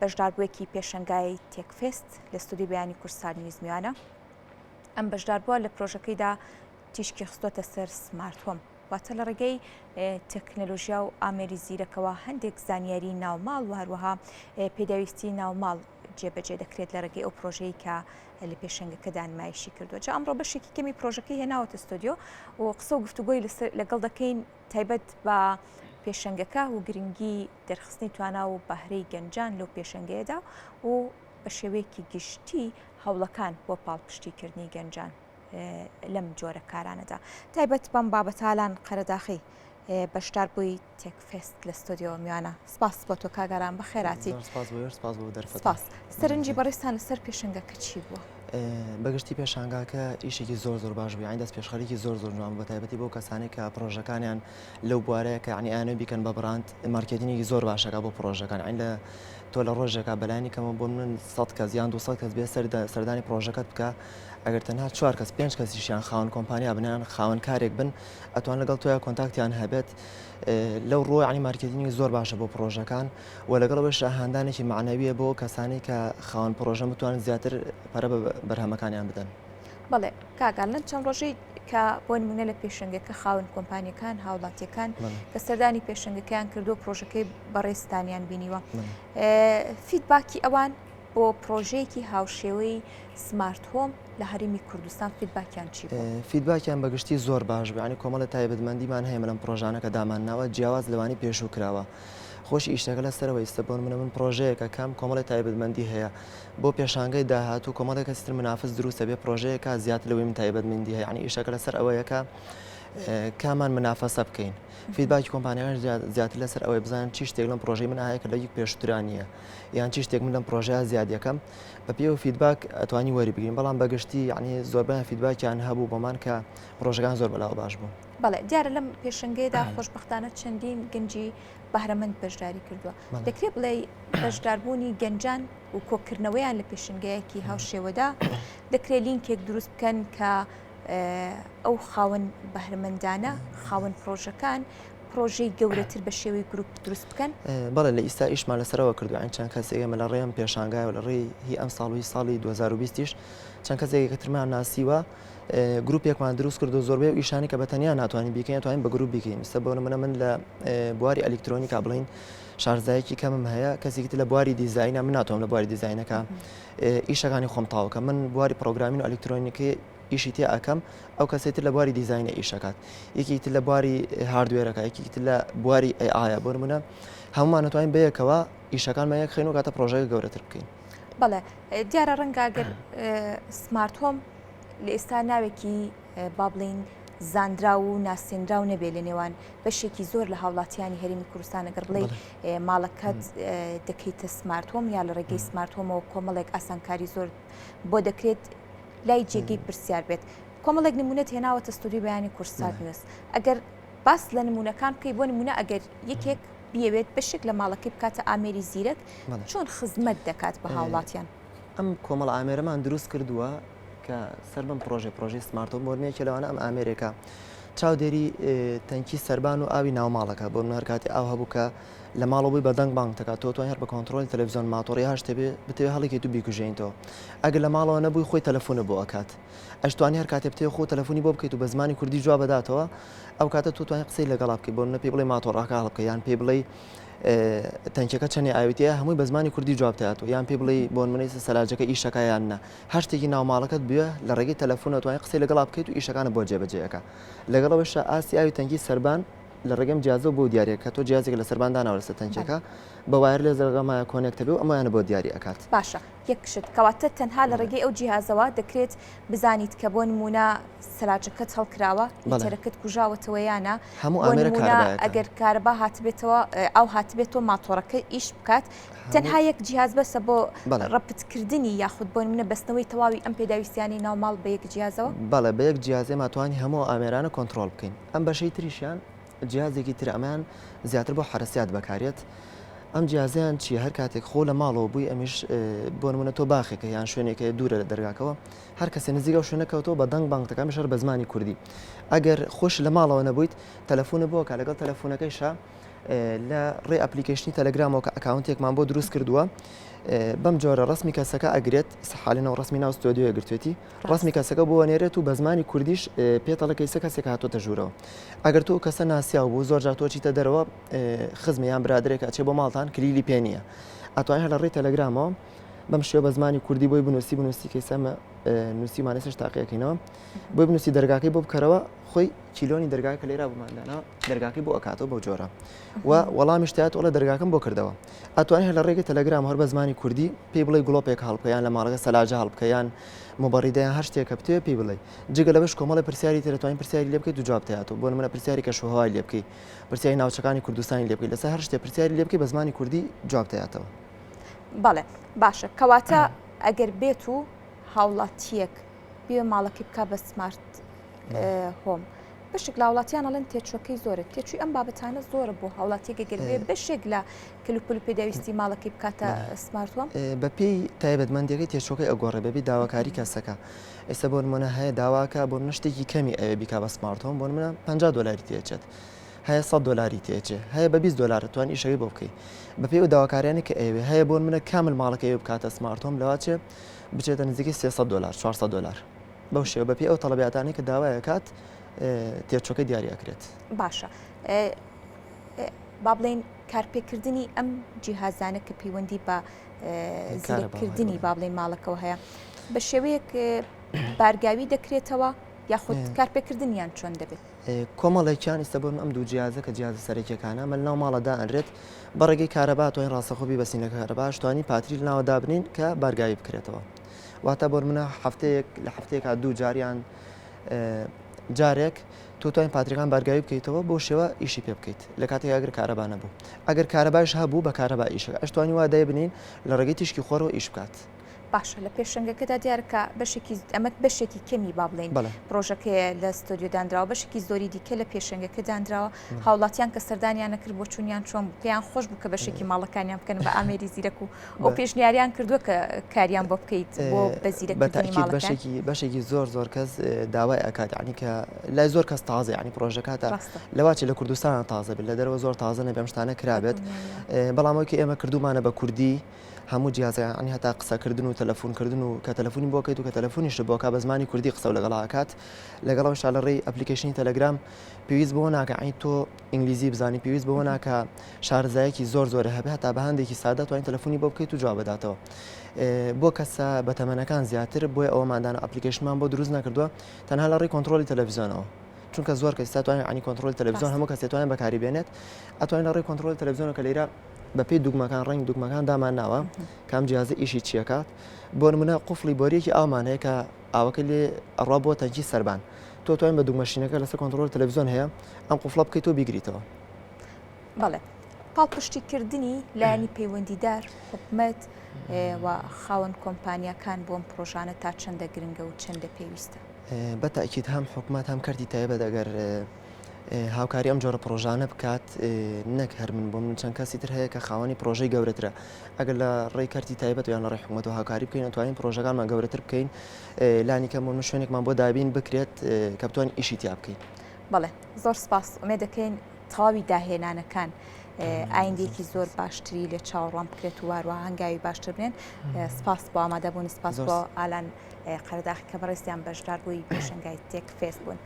بەشداربوویەکی پێشەنگای تێکفێست لە ستودی بەیانی کورسانی نوێزمیوانە. ئەم بەشداربووە لە پرۆژەکەیدا تیشکی خستۆتە سەر سمارت هۆم، واتە لە ڕێگەی تەکنەلۆژیا و ئامێری زیرەکەوە هەندێک زانیاری ناوماڵ و هەروەها پێداویستی ناوماڵ جێبەجێ دەکرێت لە ڕێگەی ئەو پرۆژەیە کە لە پێشەنگەکەدا نمایشی کردووە. جا ئەمڕۆ بەشێکی کەمی پرۆژەکەی هێناوەتە ستۆدیۆ و قسە و گفتوگۆی لەگەڵ دەکەین تایبەت بە پێشەنگەکە و گرنگی دەرخستنی توانە و بەهرەی گەنجان لەو پێشەنگەیەدا و بە شێوەیەکی گشتی هەوڵەکان بۆ پاڵپشتیکردنی گەنجان لەم جۆرە کارانەدا. تایبەت بەم بابەتالان قەرەداخی بەشدار بووی تێکفێست لە ستۆدیۆ میوانە. سپاس بۆ تۆ کاگەران، بەخێراتی. سپاس. سەرنجی بەڕێستان لەسەر پێشەنگەکە چی بووە؟ بەگشتی پێشانگاکە ئیشێکی زۆر باش بوو، دەست پێشخەریکی زۆر جوان بە تایبەتی بۆ کەسانێک کە پرۆژەکانیان لەو بوارەیە کە عنی ئەیانە بیکەن بە بڕاند مارکێتینگی زۆر باشەکە بۆ پرۆژەکان. عین لە تۆ لە ڕۆژێکە بەلایانی کەمە بۆ من 100 کەس یان 200 کەس بێ سەردانی پرۆژەکەت بکە، ئەگەر تەنها 4 کەس 5 کەسیشیان خاوەن کۆمپانیا بنیان خاوەن کارێک بن ئەتوان لەگەڵ تۆیە کۆنتاکتیان هەبێت. لەو ڕۆی عنی مارکێتینگی زۆر باشە بۆ پرۆژەکان و لەگەڵەوەش هاندانێکی معنەویە بۆ کەسانی کە خاوەن پرۆژە بتوانن زیاتر پەرە بەرهەمەکانیان بدەن. بەڵێ کاگەڵ لەم چەند ڕۆژەی کە بۆ نمونە لە پێشەنگەکە خاوەن کۆمپانیەکان هاوڵاتیەکان کە سەردانی پێشەنگەکەیان کردو پرۆژەکەی بەڕێستانیان بینیوە، فیدباکی ئەوان بۆ پرۆژەیەکی هاوشێوەی سمارت هۆم لە هەرێمی کوردستان فیدباکیان چی بوو؟ فیدباکیان بەگشتی زۆر باش بوو، ینی کۆمەڵە تایبەتمەندیمان هەیە لەم پرۆژانە کە دامانناوە جیاواز لەوانی پێشوو کراوە. خۆشی ئیشتەکە لەسەرەوەی ئێستا من پرۆژەیەکە کام کۆمەڵی تایبەتمەندی هەیە بۆ پێشانگەی داهاتوو کۆمەڵێک کەسیتر منافس دروستە بێ پرۆژەیەکە زیاتر لەوەی من تایبەتمەندی هەیە، ینی ئیشەکە لەسەر ئەوەیەکە کامان منافەسە بکەین. فیدباکی کۆمپانیەکان زیاتر لەسەر ئەوەی بزانن چی شتێک لەم پرۆژەی من هەیە کە لە یەک پێشترانیە یان چی شتێک من لەم پرۆژەیە زیاد یەکەم بە پێ و فیدباک ئەتوانی وەری بگرین. بەڵام بەگشتی ینی زۆربیان فیدباکیان هەبوو بۆمان کە پرۆژەکان زۆر بەلاو باش بوو. بەڵێ دیارە لەم پێشەنگەیەدا خۆشبەختانە چەندین گەنجی بەهرەمەند بەشداری کردووە. دەکرێت بڵێ بەشداربوونی گەنجان و کۆکردنەوەیان لە پێشنگەیەکی هاوشێوەدا دەکرێت لینکێک دروست بکەن کە ئەو خاوەن بەهرەمەندانە خاوەن پرۆژەکان پرۆژەی گەورەتر بە شێوەی گروپ دروست بکەن. بەڵێ لە ئیستا ئیشمان لەسەرەوە کردو، ئەین چەند کەسێک ئێمە لە ڕێم پێشانگای و لە ڕێی هی ئەم ساڵی 2020 چەند کەسێک ترمان ناسیوە گروپێکمان دروست کرد و زۆربەی و ئیشانی کە بەتەنیا ناتوانین بیکەین توانین بە گروپ بیکەین. سە بۆ نمونە من لە بواری ئەلکترۆنیکا بڵین شارزایەکی کەمم هەیە، کەسێکی لە بواری دیزاینە من ناتوانم لە بواری دیزاینەکە ئیشەکانی خۆم تاوکە، من بواری پرۆگرامین و ئەلکترۆنیکی ئیشی تێ ئەەکەم، ئەو کەسێتر لە بواری دیزاینە ئیشەکات، یەکێکتر لە بواری هاردوێرەکە، یەکێکتر لە بواری ئایە. بۆ نمونە هەمومان نتوانین بەیەکەوە ئیشەکانمان یەک خێن و کاتە پرۆژەکە گەورەتر بکەین. بەڵێ دیارە ڕەنگە ئەگەر سمارت هۆم لە ئێستا ناوێکی با بڵین زاندرا و ناسێنراو نەبێ لە نێوان بەشێکی زۆر لە هاوڵاتیانی هەرێمی کوردستان، ئەگەر بڵێ ماڵەکەت دەکەیتە سمارت هۆم یا لە ڕێگەی سمارت هۆمەوە کۆمەڵێک ئاسانکاری زۆر بۆ دەکرێت لای جێگەی پرسیار بێت. کۆمەڵێک نمونەت هێناوەتە ستۆدیۆ بەیانی کورسات نوێست. ئەگەر باس لە نمونونەکان بکەی بۆ نمونە ئەگەر یەکێک بیەوێت بەشێک لە ماڵەکەی بکاتە ئامێری زیرەک چۆن خزمەت دەکات بە هاوڵاتیان؟ ئەم کۆمەڵ ئامێرەمان دروست کردووە کە سەر بم پرۆژەی سمارت هۆم بۆرمێکی لەوانە ئەم ئامێرێکە چاودێری تەنکی سەربان و ئاوی ناوماڵەکە بۆ من هەر کاتی ئاو هەبوو کە لە ماڵەوەی بەدەنگ بانگ دەکات تۆ توانین هەر بە کۆنتڕۆلی تەلەڤیزیۆن ماتۆڕی هەشتێ بتەوێت هەڵێکی تو بیکوژێنیتەوە. ئەگەر لە ماڵەوە نەبووی خۆی تەلەفۆنە بۆ ئەکات، ئەشتوانی هەر کاتێ بتێ خۆ تەلەفۆنی بۆ بکەیت و بە زمانی کوردی جواب بداتەوە، ئەو کاتە تۆ توانین قسەی لەگەڵا بکەیت. بۆ منە پێی بڵێ ماتۆڕاکە هەڵ بکە یان پێی بڵێ تەنکەکە چەندی ئاویتەیە هەمووی بە زمانی کوردی جواب دەداتەوە، یان پێی بڵێ بۆ منەی سەلاجەکە ئیشەکە یان نە، هەر شتێکی ناوماڵەکەت بووە لە ڕێگەی تەلەفۆن توانین قسەی لەگەڵا بکەیت و ئیشەکانە بۆ جێبەجێەکە. لەگەڵەوەشە ئاسی ئاوی تەنکی سەربان لە ڕێگەم جیازە بۆ دیارێک کە تۆ جیازێک لە سەربان داناوە لەسەر تەنکەکە بە وایر لێ زەرگەمایە کۆنێکتە بێ و ئەمەیانە بۆ دیاری ئەکات. باشە یەکشت کەواتە تەنها لە ڕێگەی ئەو جیهازەوە دەکرێت بزانیت کە بۆ نمونە سەلاجەکەت هەڵکراوە میتەرەکەت کوژاوەتەوە یانە، هەموو ئامێرە کارەبایەکە ئەگەر کارەبا هاتبێتەوە ئەو هاتبێتەوە ماتۆڕەکە ئیش بکات تەنها یەک جیهاز بەسە بۆ ڕەپتکردنی یاخود بۆ نمونە بەستنەوەی تەواوی ئەم پێداویستیانی ناوماڵ بە یەک جیهازەوە. بەڵێ بە یەک جیهازێ ماتوانی هەموو ئامێرانە کۆنتڕۆڵ بکەین. ئەم بەشەی تریشیان جیازێکی تر ئەمان زیاتر بۆ حرەسیات بەکارێت. ئەم جیازیان چی هەر کاتێک خۆ لە ماڵەوە بووی ئەمیش بۆ نمونە تۆ باخێکە یان شوێنێکە دوورە لە دەرگاکەوە هەر کەسێ نزیکە و شوێنەکەوتەوە بە دەنگ بانگەکەمی شەر بە زمانی کوردی. ئەگەر خۆش لە ماڵەوە نەبوویت تەلەفۆنە بۆکە لەگەڵ تەلەفۆنەکەیشە لە ڕێ ئەپلیکیشنی تەلەگرامەوە کە ئەکاونتێکمان بۆ دروست کردووە بەم جۆرە ڕسمی کەسەکە ئەگرێت سەحالینەوە ڕسمی ناو ستۆدیۆ گرتوێتی ڕسمی کەسەکە بۆ وەنێرێت و بە زمانی کوردیش پێتەڵە کەیسە کەسێک هاتۆتە ژوورەوە ئەگەر تۆ کەسە ناسیا بوو زۆر جار تۆ چیتە دەرەوە خزمیان برادرێک ئەچێ بۆ ماڵتان کلیلی پێ نییە ئەتوانین هەر لە ڕێ تەلەگرامەوە بەم شێوە بە زمانی کوردی بۆی بنووسی کەسەمە نووسیمانێسش تاقیەکەینەوە بۆی بنووسی دەرگاکەی بۆ بکەرەوە خۆی چیلۆنی دەرگای کە لێرا بماندانا دەرگاکەی بۆ ئەکاتەوە بۆ جۆرە و وەڵامی شتات وڵە دەرگاکەم بۆ کردەوە ئەتوانین هەر لە ڕێگەی تەلەگرام هەر بە زمانی کوردی پێی بڵێ گڵۆپێک هەڵبکەیان لە ماڵەکە سەلاجە هەڵبکەیان مۆبەڕیدەیان هەر شتێکە بتێ پێی بڵێ جگە لە بەش کۆمەڵە پرسیاری تر دەتوانین پرسیاری لێ بکەیت و جواب دەهاتەوە بۆ نمونە پرسیاری کەشوهەوای لێ بکەیت پرسیاری ناوچەکانی کوردستانی لێ بکەیت لەسەر هەر شتێک پرسیاری لێ بکەیت بە زمانی کوردی جواب دەهاتەوە بەڵێ باشە کەواتە ئەگەر بێت و هاوڵاتیەک بێ ماڵەکەی بکە بە سمارت هۆم بەشێک لە وڵاتیان ئەڵێن تێچوەکەی زۆرە تێچووی ئەم بابەتانە زۆرە بۆ هاوڵاتیەکە گەربێ بەشێک لە کلوپل پێداویستی ماڵەکەی بکاتە سمارت هۆم بەپێی تایبەتمەندیەکەی تێچۆکەی ئەگۆڕێ بەبی داواکاری کەسەکە ئێستا بۆ نمونە هەیە داواکە بۆ منە شتێکی کەمی ئەوێ بیکا بە سمارت هۆم بۆ منە 50 دلاری تێچێت هەیە 100 دلاری تێچێ هەیە بە 20 دلار توانی ئیشەکەی بۆ بکەیت بەپێی و داواکاریانی کە ئەوێ هەیە بۆ منە کامل ماڵەکەی بکاتە سمارت هۆم لەواچێ بچێتە نزیکی 300 دلار 400 دلار بەو شێوە بەپێی ئەو تەڵەبیاتانی کە داوایە کات تێچۆکە دیاری ئەکرێت باشە با بڵێن کارپێکردنی ئەم جیهازانە کە پەیوەندی بە زیرەکردنی با بڵێن ماڵەکەەوە هەیە بە شێوەیەک بارگاوی دەکرێتەوە یاخود کارپێکردنیان چۆن دەبێت کۆمەڵێکیان ئێستا بۆن ئەم دوو جیازە کە جیازە سەرەکیەکانە مە ناو ماڵەدا ئەنرێت بەڕێگەی کارەبا توانین ڕاستەخۆبی بەسینەکە کارەباش توانی پاتری ناوەدا بنین کە بارگاوی بکرێتەوە واتە بۆ منە هەفتەیەک لە هەفتەیەکا دوو جاریان جارێک تۆ توانین پاتریەکان بارگاوی بکەیتەوە بۆ شێوە ئیشی پێ بکەیت لە کاتێک ئەگەر کارەبا نەبوو ئەگەر کارەباش هەبوو بە کارەبا ئیشەکە ئەشتوانی وا دای بنین لە ڕێگەی تیشکی خۆرەوە ئیش بکات باشە لە پێشنگەکەدا دیارکە بەشێکی ئەمە بەشێکی کەمی با بڵێن پرۆژەکەی لە ستۆدیۆدانراوە بەشێکی زۆری دیکە لە پێشنگەکە دانراوە هاوڵاتیان کە سەردانیان نەکرد بۆ چوونیان چۆن پێیان خۆش بوو کە بەشێکی ماڵەکانیان بکەن بە ئامێری زیرەک و ئەو پێشنیاریان کردووە کە کاریان بۆ بکەیت بۆ بە زیرەکردنی ماڵەکان بەشێکی زۆر کەس داوای ئەکات عنی کە لای زۆر کەس تازە عنی پرۆژەکەتە لەواچی لە کوردستان تازە بێت لە دەرەوە زۆر تازە نەبێ ئەم شتانە کرابێت بەڵامەوەی ئێمە کردومانە بە کوردی هەموو جیازەکانی هەتا قسەکردن و تەلەفۆنکردن و کە تەلەفۆنی بۆ بکەیت و کە تەلەفۆنیش بۆکە بە زمانی کوردی قسە و لەگەڵاکات لەگەڵەوەشتا لە ڕێی ئەپلیکیشنی تەلەگرام پێویست بۆ ناکە عین تۆ ئینگلیزی بزانی پێویست بۆ ناکە شارزایەکی زۆر هەبێت هەتا بە هەندێکی سادە توانین تەلەفۆنی بۆ بکەیت و جواب بداتەوە بۆ کەسە بە تەمەنەکان زیاتر بۆی ئەوەماندانە ئەپلیکیشنمان بۆ دروست نەکردووە تەنها لە ڕێی کۆنتترۆلی تەلەڤیزیۆنەوە چونکە زۆر کەس توانین عنی کۆنتترۆلی تەلەڤیزیۆن هەموو کەس توانین بەکاری بێنێت ئەتوانین لە ڕێی کۆنتترۆلی تەلەڤیزیۆنە کە لێرە بەپێی دوگمەکان ڕنگ دوگمەکان دامان ناوە کام جیازە ئیشی چیەکات بۆ نمونە قوفڵی بۆریەکی ئاومان هەیە کە ئاوەکە لێ ئەڕوا بۆ تەنکی سەربان تۆ توانین بە دوگمەشینەکە لەسەر کۆنتترۆلی تەلەڤیزیۆن هەیە ئەم قوفڵە بکەیت و بیگریتەوە بەڵێ پاڵپشتیکردنی لایەنی پەیوەندیدار حکومەت و خاوەن کۆمپانیەکان بۆم پرۆژانە تا چەندە گرنگە و چەندە پێویستە بەتاکید هەم حکومەت هەم کردی تایبەت ئەگەر هاوکاری ئەم جۆرە پرۆژانە بکات نەک هەر من بۆ من چەند کەسی تر هەیە کە خاوەنی پرۆژەی گەورەترە ئەگەر لە ڕێی کارتی تایبەت یان لە ڕێی حکومەت و هاوکاری بکەین ئەتوانین پرۆژەکانمان گەورەتر بکەین لانی کەم بۆ شوێنێکمان بۆ دابین بکرێت کە بتوانین ئیشی تیا بکەین بەڵێ زۆر سپاس ئومێ دەکەین تەواوی داهێنانەکان ئایندێکی زۆر باشتری لە چاوەڕوان بکرێت و واروە هەنگاوی باشتر بنێن سپاس بۆ ئامادەبوون سپاس بۆ ئالان قەرداخی کە بەڕێستیان بەشدار بووی پێشنگای تێک فێس بوون